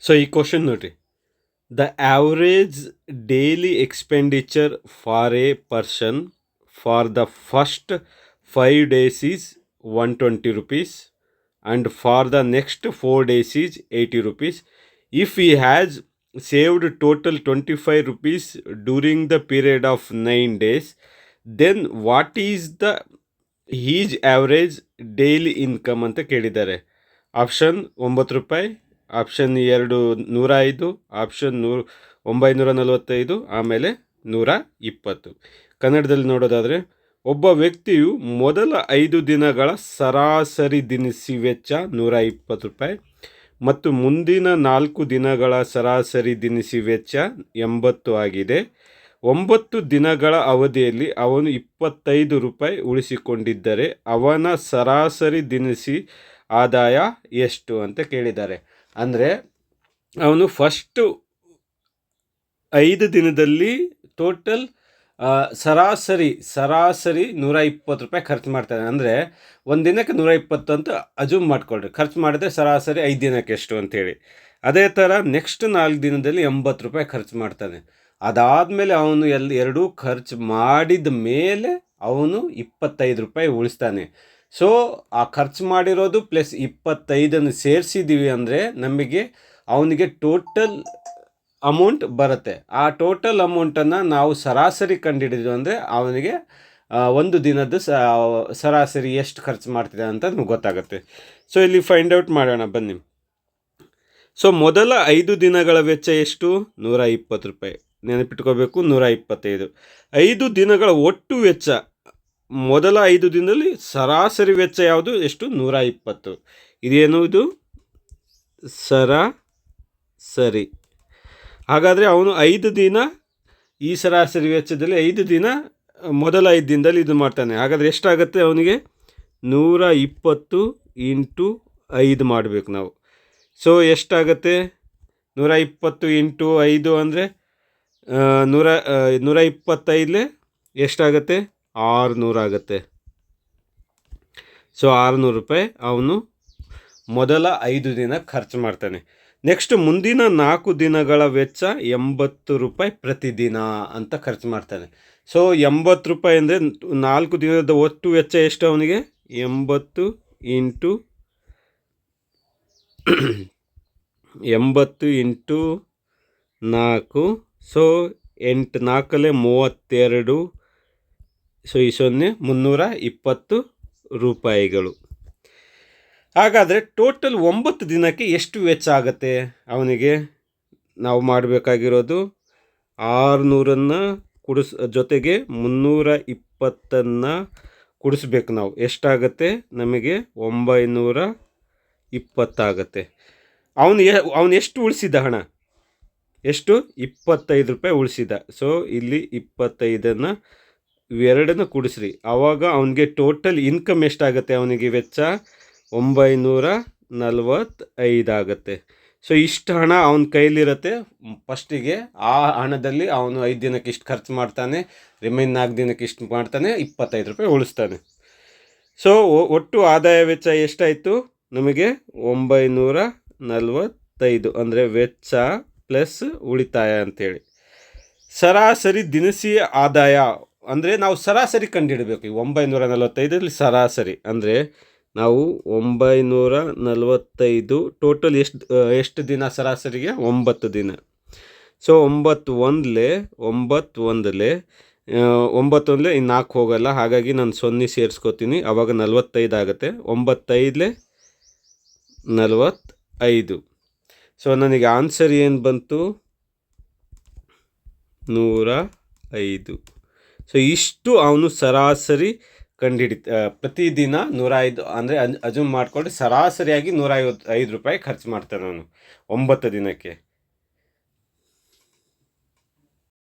So ಈ question ನೋಡ್ರಿ, the average daily expenditure for A person for the first 5 days is 120 rupees and for the next 4 days is 80 rupees. If he has saved total 25 rupees during the period of 9 days, then what is the his average daily income ಅಂತ ಕೇಳಿದ್ದಾರೆ. Option 9 ರೂಪಾಯಿ, option 2 105, option 945, ಆಮೇಲೆ 120. ಕನ್ನಡದಲ್ಲಿ ನೋಡೋದಾದರೆ, ಒಬ್ಬ ವ್ಯಕ್ತಿಯು ಮೊದಲ 5 ದಿನಗಳ ಸರಾಸರಿ ದಿನಸಿ ವೆಚ್ಚ 120 ರೂಪಾಯಿ ಮತ್ತು ಮುಂದಿನ 4 ದಿನಗಳ ಸರಾಸರಿ ದಿನಸಿ ವೆಚ್ಚ 80 ಆಗಿದೆ. 9 ದಿನಗಳ ಅವಧಿಯಲ್ಲಿ ಅವನು 25 ರೂಪಾಯಿ ಉಳಿಸಿಕೊಂಡಿದ್ದರೆ ಅವನ ಸರಾಸರಿ ದಿನಸಿ ಆದಾಯ ಎಷ್ಟು ಅಂತ ಕೇಳಿದ್ದಾರೆ. ಅಂದರೆ ಅವನು ಫಸ್ಟು 5 ದಿನದಲ್ಲಿ ಟೋಟಲ್ ಸರಾಸರಿ 120 ರೂಪಾಯಿ ಖರ್ಚು ಮಾಡ್ತಾನೆ. ಅಂದರೆ ಒಂದು ದಿನಕ್ಕೆ 120 ಅಂತ ಅಜೂಮ್ ಮಾಡ್ಕೊಳ್ರಿ, ಖರ್ಚು ಮಾಡಿದ್ರೆ ಸರಾಸರಿ 5 ದಿನಕ್ಕೆ ಎಷ್ಟು ಅಂತೇಳಿ. ಅದೇ ಥರ ನೆಕ್ಸ್ಟ್ 4 ದಿನದಲ್ಲಿ 80 ರೂಪಾಯಿ ಖರ್ಚು ಮಾಡ್ತಾನೆ. ಅದಾದಮೇಲೆ ಅವನು ಎರಡೂ ಖರ್ಚು ಮಾಡಿದ ಮೇಲೆ ಅವನು 25 ರೂಪಾಯಿ ಉಳಿಸ್ತಾನೆ. ಸೊ ಆ ಖರ್ಚು ಮಾಡಿರೋದು ಪ್ಲಸ್ 25 ಸೇರಿಸಿದ್ದೀವಿ ಅಂದರೆ ನಮಗೆ ಅವನಿಗೆ ಟೋಟಲ್ ಅಮೌಂಟ್ ಬರುತ್ತೆ. ಆ ಟೋಟಲ್ ಅಮೌಂಟನ್ನು ನಾವು ಸರಾಸರಿ ಕಂಡುಹಿಡಿದ್ವಿ ಅಂದರೆ ಅವನಿಗೆ ಒಂದು ದಿನದ ಸರಾಸರಿ ಎಷ್ಟು ಖರ್ಚು ಮಾಡ್ತಿದೆ ಅಂತ ನಮ್ಗೆ ಗೊತ್ತಾಗುತ್ತೆ. ಸೊ ಇಲ್ಲಿ ಫೈಂಡ್ ಔಟ್ ಮಾಡೋಣ ಬನ್ನಿ. ಸೊ ಮೊದಲ 5 ದಿನಗಳ ವೆಚ್ಚ ಎಷ್ಟು? 120 ರೂಪಾಯಿ. ನೆನಪಿಟ್ಕೋಬೇಕು, 125. 5 ದಿನಗಳ ಒಟ್ಟು ವೆಚ್ಚ, ಮೊದಲ 5 ದಿನದಲ್ಲಿ ಸರಾಸರಿ ವೆಚ್ಚ ಯಾವುದು? ಎಷ್ಟು? 120. ಇದೇನು? ಇದು ಸರಾಸರಿ. ಹಾಗಾದರೆ ಅವನು 5 ದಿನ ಈ ಸರಾಸರಿ ವೆಚ್ಚದಲ್ಲಿ 5 ದಿನ ಮೊದಲ 5 ದಿನದಲ್ಲಿ ಇದು ಮಾಡ್ತಾನೆ. ಹಾಗಾದರೆ ಎಷ್ಟಾಗುತ್ತೆ ಅವನಿಗೆ? 120 ಇಂಟು 5 ಮಾಡಬೇಕು ನಾವು. ಸೊ ಎಷ್ಟಾಗುತ್ತೆ? 120 ಇಂಟು 5 ಅಂದರೆ 125 ಎಷ್ಟಾಗುತ್ತೆ? 600 ಆಗುತ್ತೆ. ಸೊ 600 ರೂಪಾಯಿ ಅವನು ಮೊದಲ 5 ದಿನ ಖರ್ಚು ಮಾಡ್ತಾನೆ. ನೆಕ್ಸ್ಟ್ ಮುಂದಿನ 4 ದಿನಗಳ ವೆಚ್ಚ 80 ರೂಪಾಯಿ ಪ್ರತಿದಿನ ಅಂತ ಖರ್ಚು ಮಾಡ್ತಾನೆ. ಸೊ 80 ರೂಪಾಯಿ ಅಂದರೆ 4 ದಿನದ ಒಟ್ಟು ವೆಚ್ಚ ಎಷ್ಟು ಅವನಿಗೆ? 80 ಇಂಟು 4. ಸೊ 8 4 32. ಸೊ ಈ 320 ರೂಪಾಯಿಗಳು. ಹಾಗಾದರೆ ಟೋಟಲ್ 9 ದಿನಕ್ಕೆ ಎಷ್ಟು ವೆಚ್ಚ ಆಗುತ್ತೆ ಅವನಿಗೆ? ನಾವು ಮಾಡಬೇಕಾಗಿರೋದು 600 ಜೊತೆಗೆ 320 ಕೂಡಿಸ್ಬೇಕು ನಾವು. ಎಷ್ಟಾಗುತ್ತೆ ನಮಗೆ? 920 ಆಗುತ್ತೆ. ಅವನು ಎಷ್ಟು ಉಳಿಸಿದ ಹಣ? ಎಷ್ಟು? 25 ರೂಪಾಯಿ ಉಳಿಸಿದ. ಸೊ ಇಲ್ಲಿ 25 ಇವೆರಡನ್ನು ಕೂಡಿಸ್ರಿ, ಆವಾಗ ಅವನಿಗೆ ಟೋಟಲ್ ಇನ್ಕಮ್ ಎಷ್ಟಾಗುತ್ತೆ? ಅವನಿಗೆ ವೆಚ್ಚ 945 ಆಗುತ್ತೆ. ಸೊ ಇಷ್ಟು ಹಣ ಅವನ ಕೈಲಿರುತ್ತೆ ಫಸ್ಟಿಗೆ. ಆ ಹಣದಲ್ಲಿ ಅವನು 5 ದಿನಕ್ಕೆ ಇಷ್ಟು ಖರ್ಚು ಮಾಡ್ತಾನೆ, ರಿಮೈನ್ 4 ದಿನಕ್ಕೆ ಇಷ್ಟು ಮಾಡ್ತಾನೆ, 25 ರೂಪಾಯಿ ಉಳಿಸ್ತಾನೆ. ಸೊ ಒಟ್ಟು ಆದಾಯ ವೆಚ್ಚ ಎಷ್ಟಾಯಿತು ನಮಗೆ? 945 ಅಂದರೆ ವೆಚ್ಚ ಪ್ಲಸ್ ಉಳಿತಾಯ ಅಂಥೇಳಿ. ಸರಾಸರಿ ದಿನಸಿ ಆದಾಯ ಅಂದರೆ ನಾವು ಸರಾಸರಿ ಕಂಡುಹಿಡಬೇಕು. ಈ 945 ಸರಾಸರಿ ಅಂದರೆ ನಾವು 945 ಟೋಟಲ್ ಎಷ್ಟು ದಿನ ಸರಾಸರಿಗೆ? 9 ದಿನ. ಸೊ 9 1 ಇನ್ನು 4 ಹೋಗಲ್ಲ, ಹಾಗಾಗಿ ನಾನು 0 ಸೇರಿಸ್ಕೋತೀನಿ, ಆವಾಗ 45 ಆಗುತ್ತೆ. 9 45. ಸೊ ನನಗೆ ಆನ್ಸರ್ ಏನು ಬಂತು? 105. ಸೊ ಇಷ್ಟು ಅವನು ಸರಾಸರಿ ಪ್ರತಿದಿನ 105 ಅಂದರೆ ಅಜೂಮ್ ಮಾಡಿಕೊಂಡು ಸರಾಸರಿಯಾಗಿ 155 ರೂಪಾಯಿ ಖರ್ಚು ಮಾಡ್ತಾನೆ ಅವನು 9 ದಿನಕ್ಕೆ.